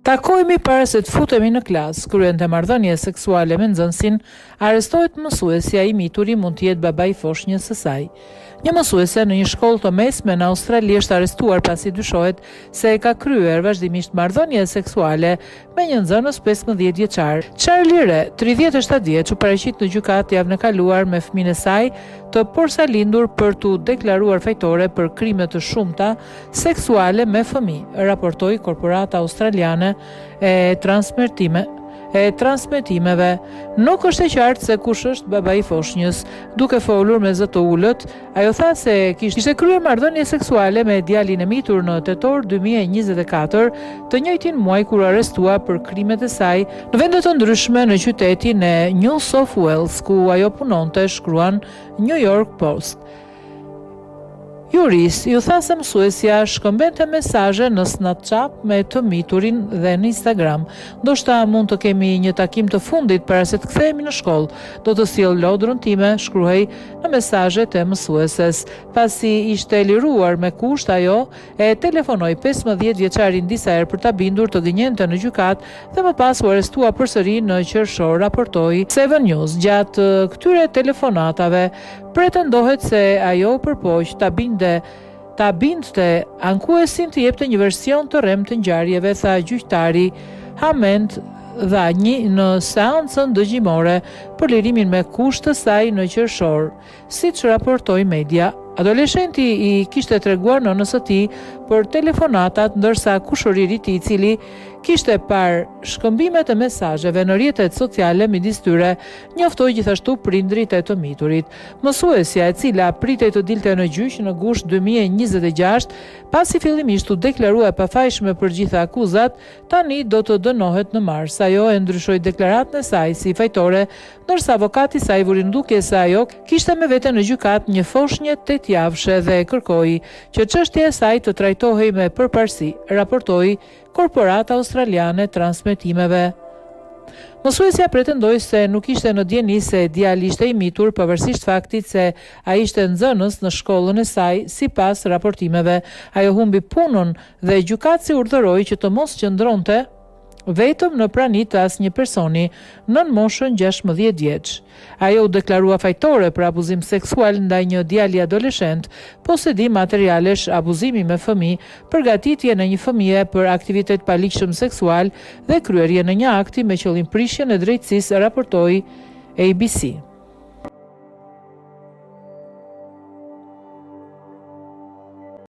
Takohemi para se të futemi në klasë, kryente marrëdhënie seksuale me nxënësin, arrestohet mësuesja i mituri mund të jetë baba i foshnjës së saj. Një mësuese në një shkollë të mesme në Australi është arrestuar pasi dyshohet se e ka kryer vazhdimisht marrëdhënie seksuale me një nxënës 15 vjeçar. Charlie Re, 37 vjeç, u paraqit në gjykatë javën e kaluar me fëmijën e saj të porsalindur për t'u deklaruar fajtore për krime të shumta seksuale me fëmijë, raportoi Korporata Australiane e transmetimeve. Nuk është e qartë se kush është baba i foshnjës. Duke folur me zë të ulët, ajo tha se kishte kryer marrëdhënie seksuale me djalin e mitur në tetor 2024, të njëjtin muaj kur arrestua për krimet e saj në vende të ndryshme në qytetin e New South Wales, ku ajo punonte, shkruan New York Post. Juris ju tha se mësuesja shkëmbente mesazhe në Snapchat me të miturin dhe në Instagram. Ndoshta mund të kemi një takim të fundit para se të kthehemi në shkollë. Do të sjell lodrën time, shkruhej në mesazhet e mësueses. Pasi ishte liruar me kusht, ajo e telefonoi 15 vjeçarin disa herë për ta bindur të gënjente në gjykatë dhe më pas u arrestua përsëri në qershor, raportoi Seven News. Gjatë këtyre telefonatave pretendohet se ajo përpoq ta bindte ankuesin të jepte një version të rrem të ngjarjeve, tha gjyqtari Hament Dhani në seancën dëgjimore për lirimin me kusht të saj në qershor, siç raportoi media. Adoleshenti i kishte treguar nënës së tij për telefonatat, ndërsa kushëriri i tij, i cili kishte parë shkëmbimet e mesazheve në rrjetet sociale midis tyre, njoftoi gjithashtu prindrit e të miturit. Mësuesja, e cila pritej të dilte në gjyq në gusht 2026, pasi fillimisht u deklarua e pafajshme për gjitha akuzat, tani do të dënohet në mars. Ajo e ndryshoi deklaratën e saj si fajtore, ndërsa avokati i saj vuri ndukje se ajo kishte me vete në gjykat një foshnjë 8 javshe dhe kërkoi që çështja e saj të trajtohej me përparësi, raportoi Korporata Australiane transmetimeve. Mësuesja pretendoi se nuk ishte në dieni se djali ishte i mitur, pavarësisht faktit se ai ishte nxënës në shkollën e saj. Sipas raportimeve, ajo humbi punën dhe gjykatësi urdhëroi që të mos qëndronte vetëm në prani të asnjë personi nën moshën 16 vjeç. Ajo u deklarua fajtore për abuzim seksual ndaj një djali adoleshent, posedim materialesh, abuzimi me fëmijë, përgatitje në një fëmijë për aktivitet paligjshëm seksual dhe kryerje në një akti me qëllim prishjen e drejtësisë, raportoi ABC.